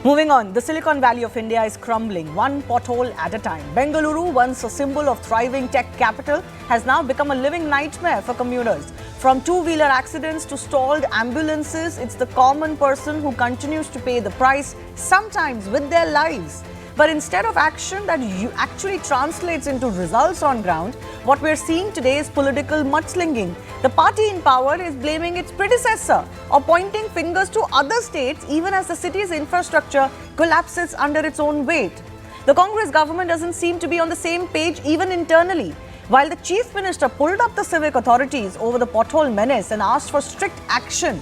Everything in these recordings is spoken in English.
Moving on, the Silicon Valley of India is crumbling, one pothole at a time. Bengaluru, once a symbol of thriving tech capital, has now become a living nightmare for commuters. From two-wheeler accidents to stalled ambulances, it's the common person who continues to pay the price, sometimes with their lives. But instead of action that actually translates into results on ground, what we're seeing today is political mudslinging. The party in power is blaming its predecessor or pointing fingers to other states even as the city's infrastructure collapses under its own weight. The Congress government doesn't seem to be on the same page even internally. While the Chief Minister pulled up the civic authorities over the Pothole Menace and asked for strict action,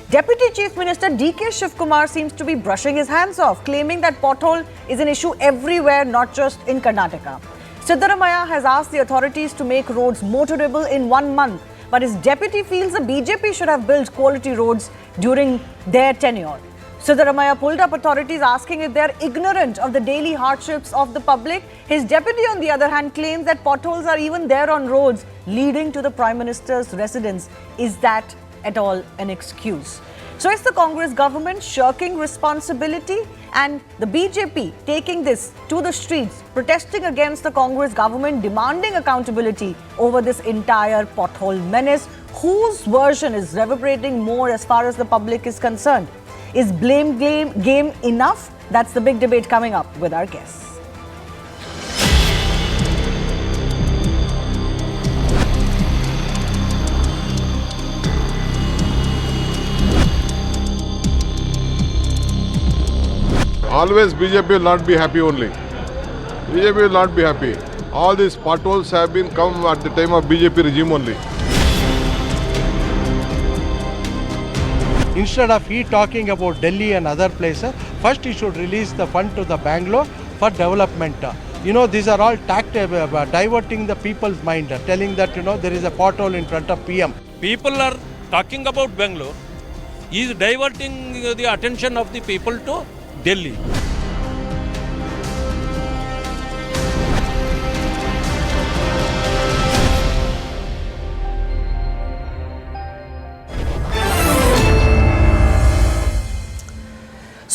Deputy Chief Minister D.K. Shivakumar seems to be brushing his hands off, claiming that pothole is an issue everywhere, not just in Karnataka. Siddaramaiah has asked the authorities to make roads motorable in 1 month, but his deputy feels the BJP should have built quality roads during their tenure. Siddaramaiah pulled up authorities asking if they are ignorant of the daily hardships of the public. His deputy, on the other hand, claims that potholes are even there on roads leading to the Prime Minister's residence. Is that at all an excuse? So is the Congress government shirking responsibility and the BJP taking this to the streets, protesting against the Congress government, demanding accountability over this entire pothole menace? Whose version is reverberating more as far as the public is concerned? Is blame game enough? That's the big debate coming up with our guests. Always BJP will not be happy only. BJP will not be happy. All these potholes have been come at the time of BJP regime only. Instead of he talking about Delhi and other places, first he should release the fund to the Bangalore for development. These are all diverting the people's mind, telling that, there is a pothole in front of PM. People are talking about Bangalore. He is diverting the attention of the people to Delhi.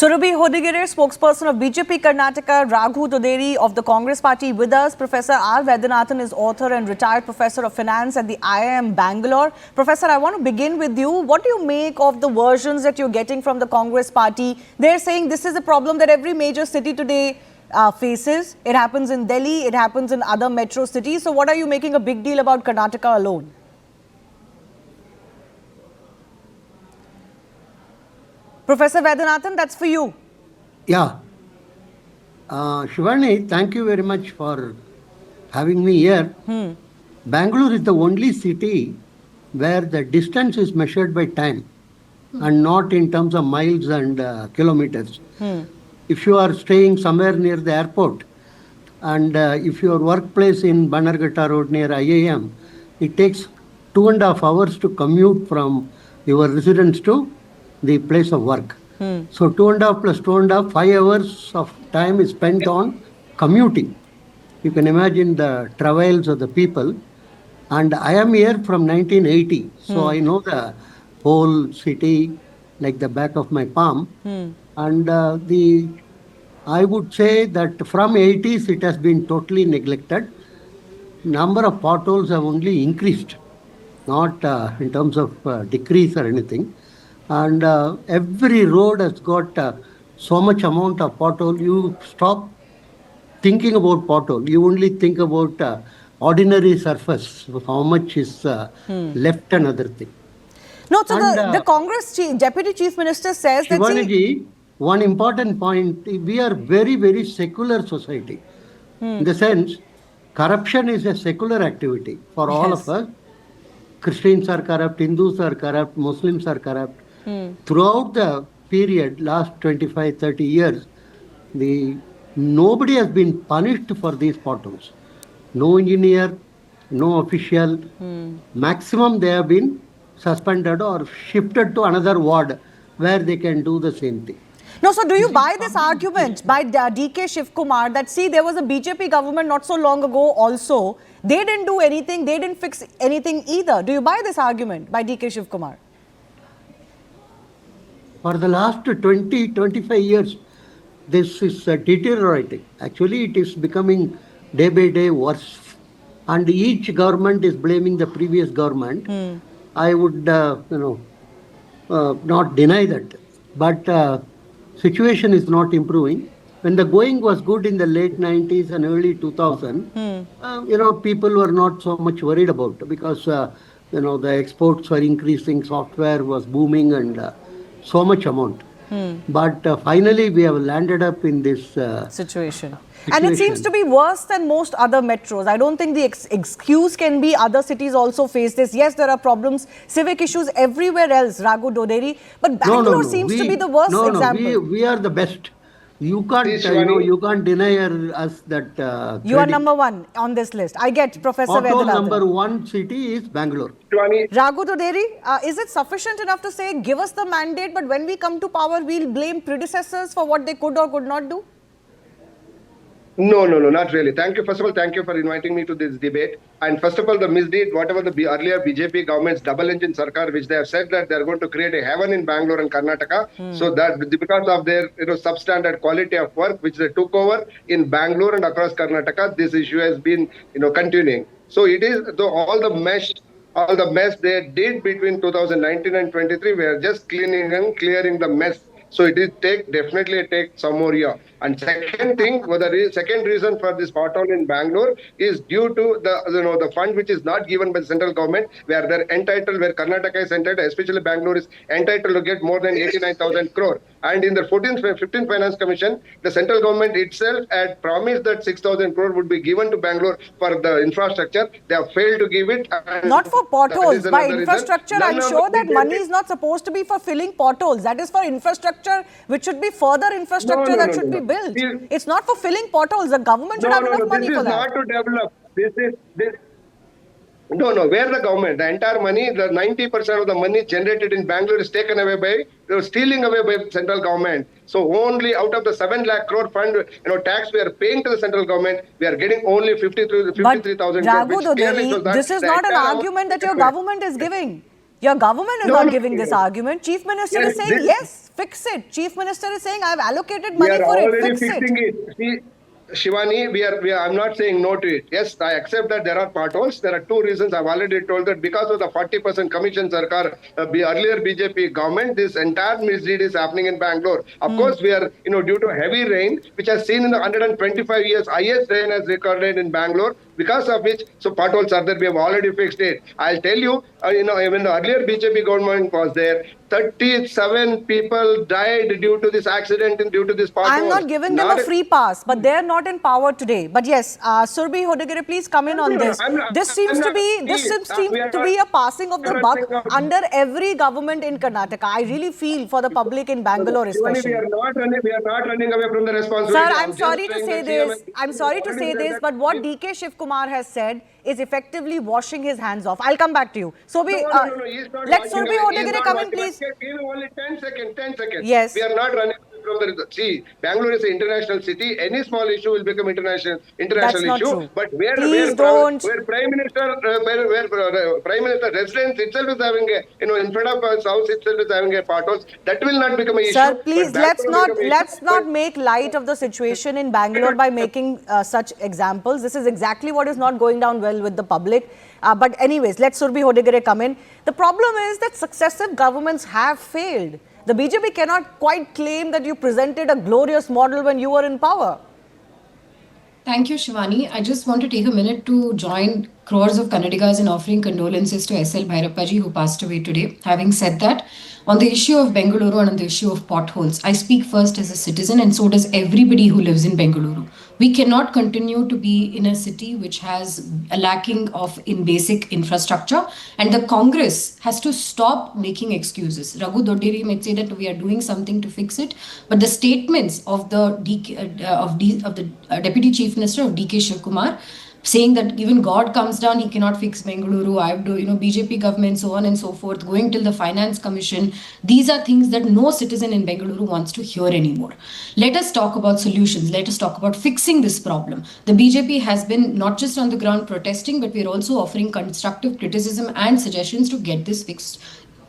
Surabhi Hodigere, spokesperson of BJP Karnataka, Raghu Toderi of the Congress Party with us. Professor R. Vaidyanathan is author and retired professor of finance at the IIM Bangalore. Professor, I want to begin with you. What do you make of the versions that you're getting from the Congress Party? They're saying this is a problem that every major city today faces. It happens in Delhi, it happens in other metro cities. So what are you making a big deal about Karnataka alone? Professor Vaidyanathan, that's for you. Yeah. Shivani, thank you very much for having me here. Bangalore is the only city where the distance is measured by time and not in terms of miles and kilometers. If you are staying somewhere near the airport and if your workplace in Bannerghatta Road near IIM, it takes 2.5 hours to commute from your residence to the place of work. So 2.5 plus 2.5, 5 hours of time is spent on commuting. You can imagine the travails of the people. And I am here from 1980, so I know the whole city like the back of my palm. And I would say that from 80s it has been totally neglected. Number of potholes have only increased, not in terms of decrease or anything. And every road has got so much amount of pothole. You stop thinking about pothole. You only think about ordinary surface, how much is left and other thing. No, so the Congress Deputy Chief Minister says that... Shivani, one important point, we are very, very secular society. In the sense, corruption is a secular activity for all of us. Christians are corrupt, Hindus are corrupt, Muslims are corrupt. Throughout the period, last 25, 30 years, nobody has been punished for these potholes. No engineer, no official. Maximum they have been suspended or shifted to another ward where they can do the same thing. No, so do you buy this argument by D.K. Shivakumar that, see, there was a BJP government not so long ago also. They didn't do anything, they didn't fix anything either. Do you buy this argument by D.K. Shivakumar? For the last 20, 25 years, this is deteriorating. Actually, it is becoming day by day worse. And each government is blaming the previous government. I would, not deny that. But situation is not improving. When the going was good in the late 90s and early 2000, people were not so much worried about it because, the exports were increasing, software was booming and so much amount. But finally, we have landed up in this situation. And it seems to be worse than most other metros. I don't think the excuse can be other cities also face this. Yes, there are problems, civic issues everywhere else, Raghu Doderi. But Bangalore seems to be the worst example. No, we are the best. You can't, you can't deny us that. You are number one on this list. I get Professor Pothole Vedanathan. number one city is Bangalore. Raghu Doderi, is it sufficient enough to say, give us the mandate, but when we come to power, we'll blame predecessors for what they could or could not do? No, not really. Thank you. First of all, thank you for inviting me to this debate. And first of all, the misdeed, whatever the earlier BJP government's double engine sarkar, which they have said that they're going to create a heaven in Bangalore and Karnataka. So that because of their substandard quality of work, which they took over in Bangalore and across Karnataka, this issue has been continuing. So it is all the mess they did between 2019 and 23, we are just clearing the mess. So it is definitely take some more year. And second thing, second reason for this pothole in Bangalore is due to the fund which is not given by the central government, where they're entitled, where Karnataka is entitled, especially Bangalore is entitled to get more than 89,000 crore. And in the 15th Finance Commission, the central government itself had promised that 6,000 crore would be given to Bangalore for the infrastructure. They have failed to give it. Not for potholes. By infrastructure, I'm sure that money is not supposed to be for filling potholes. That is for infrastructure, which should be further infrastructure that should be built. It's not for filling potholes. The government should have enough money for that. This is not to develop. This. No. Where the government, the entire money, the 90% of the money generated in Bangalore is taken away stealing away by central government. So only out of the 7 lakh crore fund, tax we are paying to the central government, we are getting only 53,000 crore. Raghu Doderi, this is not an argument that your government is giving. Your government is not giving this argument. Chief Minister is saying, yes, fix it. Chief Minister is saying, I have allocated money for it, fix it. See, Shivani, I'm not saying no to it. Yes, I accept that there are potholes. There are two reasons. I've already told that because of the 40% commission sarkar, earlier BJP government, this entire misdeed is happening in Bangalore. Of course, we are, due to heavy rain, which has seen in the 125 years, highest rain has recorded in Bangalore, because of which, potholes are there. We have already fixed it. I'll tell you, when the earlier BJP government was there, 37 people died due to this accident and due to this pothole. I'm not giving them a free pass, but they're not in power today. But yes, Surbhi Hodegere, please come in on this. This seems to be a passing of the buck under every government in Karnataka. I really feel for the public in Bangalore especially. We are not running away from the responsibility. Sir, I'm sorry to say this, but what DK Shivakumar has said is effectively washing his hands off. I'll come back to you. So let Surbhi Hodegere come in, please. Give him only 10 seconds. Yes. We are not running from the. See, Bangalore is an international city. Any small issue will become international That's issue. Not true. But where Prime Minister residence itself is having in front of his house itself is having a potholes, that will not become an issue. Sir, please let's not make light of the situation in Bangalore by making such examples. This is exactly what is not going down well with the public. But anyways, let Surbhi Hodegere come in. The problem is that successive governments have failed. The BJP cannot quite claim that you presented a glorious model when you were in power. Thank you, Shivani. I just want to take a minute to join crores of Kannadigas in offering condolences to SL Bhairappaji, who passed away today. Having said that, on the issue of Bengaluru and on the issue of potholes, I speak first as a citizen, and so does everybody who lives in Bengaluru. We cannot continue to be in a city which has a lacking in basic infrastructure, and the Congress has to stop making excuses. Raghu Doderi might say that we are doing something to fix it, but the statements of the Deputy Chief Minister of DK Shivakumar, saying that even God comes down, he cannot fix Bengaluru, I have to, BJP government, so on and so forth, going till the Finance Commission. These are things that no citizen in Bengaluru wants to hear anymore. Let us talk about solutions. Let us talk about fixing this problem. The BJP has been not just on the ground protesting, but we are also offering constructive criticism and suggestions to get this fixed.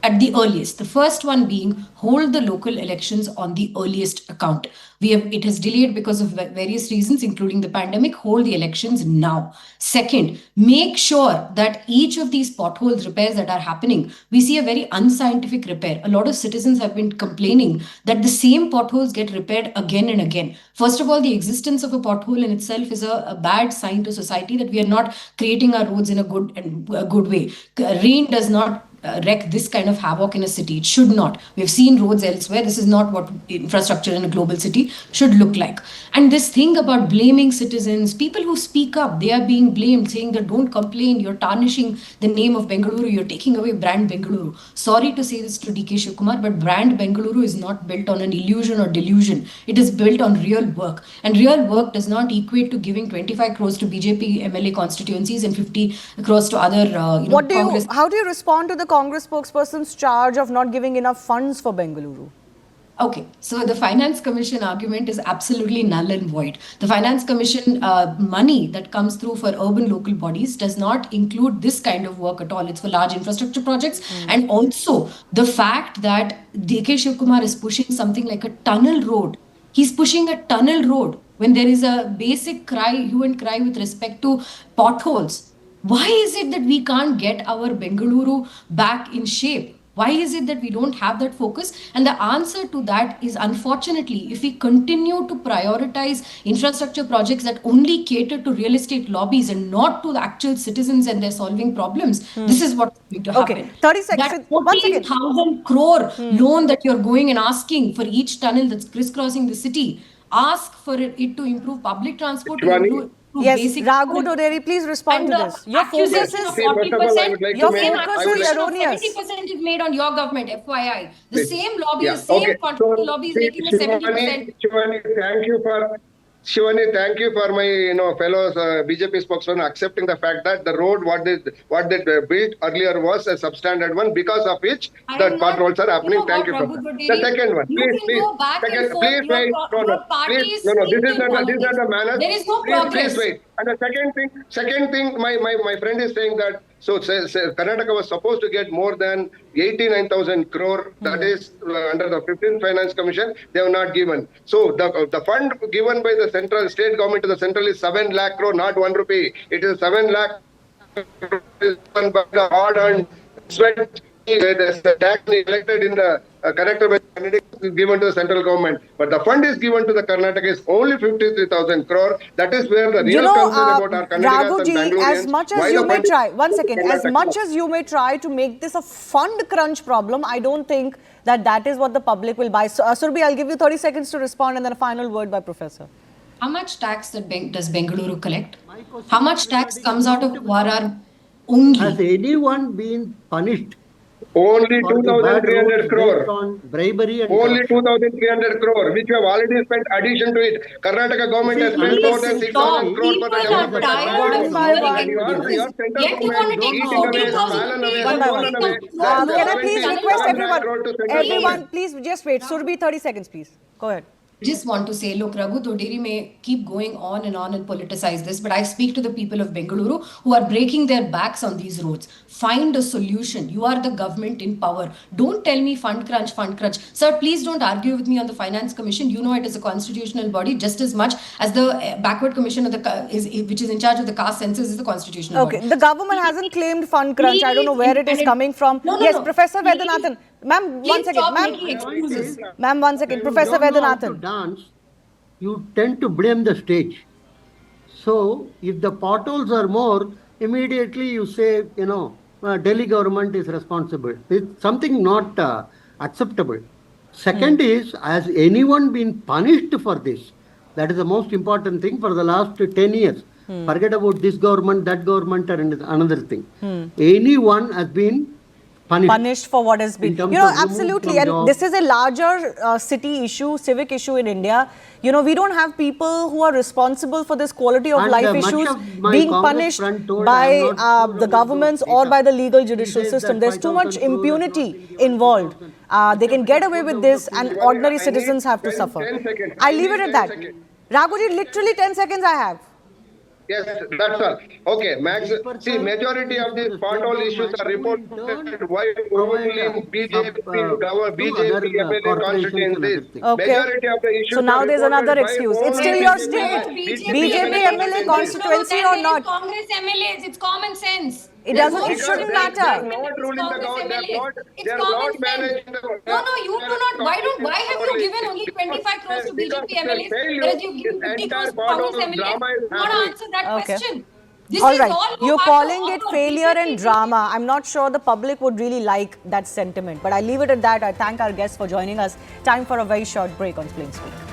at the earliest. The first one being hold the local elections on the earliest account. It has delayed because of various reasons, including the pandemic. Hold the elections now. Second, make sure that each of these potholes repairs that are happening, we see a very unscientific repair. A lot of citizens have been complaining that the same potholes get repaired again and again. First of all, the existence of a pothole in itself is a bad sign to society that we are not creating our roads in a good way. Rain does not wreak this kind of havoc in a city. It should not. We've seen roads elsewhere. This is not what infrastructure in a global city should look like. And this thing about blaming citizens, people who speak up, they are being blamed, saying that don't complain, you're tarnishing the name of Bengaluru, you're taking away brand Bengaluru. Sorry to say this to DK Shivakumar, but brand Bengaluru is not built on an illusion or delusion. It is built on real work. And real work does not equate to giving 25 crores to BJP MLA constituencies and 50 crores to other Congress. How do you respond to the Congress spokesperson's charge of not giving enough funds for Bengaluru? Okay, so the Finance Commission argument is absolutely null and void. The Finance Commission money that comes through for urban local bodies does not include this kind of work at all. It's for large infrastructure projects. And also the fact that DK Shivakumar is pushing something like a tunnel road. He's pushing a tunnel road when there is a basic hue and cry with respect to potholes. Why is it that we can't get our Bengaluru back in shape? Why is it that we don't have that focus? And the answer to that is, unfortunately, if we continue to prioritize infrastructure projects that only cater to real estate lobbies and not to the actual citizens and their solving problems, this is what's going to happen. 30 seconds. That 14,000 crore loan that you're going and asking for each tunnel that's crisscrossing the city, ask for it to improve public transport. Yes, Raghu Doderi, please respond to this. Your focus is 40%. Your focus is erroneous. 70% is made on your government, FYI. The same lobby, same contractual lobby is making the 70%. Shivani, thank you for my fellow BJP spokesman accepting the fact that the road what they built earlier was a substandard one, because of which the potholes are happening. Thank you for that. The second one, please wait. No, this is not the manner. There is no progress. Please wait. And the second thing, my friend is saying that Karnataka was supposed to get more than 89,000 crore. That is under the 15th Finance Commission. They have not given. So the fund given by the state government to the central is 7 lakh crore, not 1 rupee. It is 7 lakh crore by the hard-earned sweat. The tax elected in the character by is given to the central government, but the fund is given to the Karnataka is only 53,000 crore. That is where the real concern about our Kannadigas and Bangaloreans. As much as you may try, as much as you may try to make this a fund crunch problem, I don't think that is what the public will buy. So, Surbi, I'll give you 30 seconds to respond and then a final word by Professor. How much tax does Bengaluru collect? How much tax comes out of ORR only? Has anyone been punished? Only 2,300 crore. On bribery and only 2,300 crore, which we have already spent addition to it. Karnataka government has spent more than 6,000 crore for the development. Yet you want to take 14,000 Can I please request everyone, please just wait. Surbi, 30 seconds, please. Go ahead. Just want to say, look, Raghu Doderi may keep going on and politicize this, but I speak to the people of Bengaluru who are breaking their backs on these roads. Find a solution. You are the government in power. Don't tell me fund crunch. Sir, please don't argue with me on the Finance Commission. You know it is a constitutional body just as much as the backward commission of which is in charge of the caste census is the constitutional body. Okay, the government hasn't claimed fund crunch. I don't know where it is coming from. Yes, Professor Vaidyanathan. Ma'am, one second. Ma'am, one second. Professor Vaidyanathan. You tend to blame the stage. So, if the potholes are more, immediately you say, Delhi government is responsible. It's something not acceptable. Second is, has anyone been punished for this? That is the most important thing for the last 10 years. Forget about this government, that government, or another thing. Anyone has been punished for what has been. Absolutely. And this is a larger city issue, civic issue in India. We don't have people who are responsible for this quality of life issues being punished by the governments or by the legal judicial system. There's too much impunity involved. They can get away with this and ordinary citizens have to suffer. I'll leave it at that. Raghuji, literally 10 seconds I have. Yes, that's all. Okay, Max. See, majority of these pothole issues are reported why only in BJP MLA constituencies. Okay. Majority of the issues So now are there's reported another by excuse. It's only still your BJP state. BJP MLA constituency or not? Congress MLAs. It's common sense. It There's doesn't. no It shouldn't They are matter. not ruling the government. It's They are common not sense. managing the. No, you do not. Why have you given only 25 crores to BJP MLAs, whereas you've given 50 crores to Congress MLAs? You want to answer that Okay. question. This All is right. all You're part calling of it a failure BJP and drama. I'm not sure the public would really like that sentiment. But I leave it at that. I thank our guests for joining us. Time for a very short break on Plain Speak.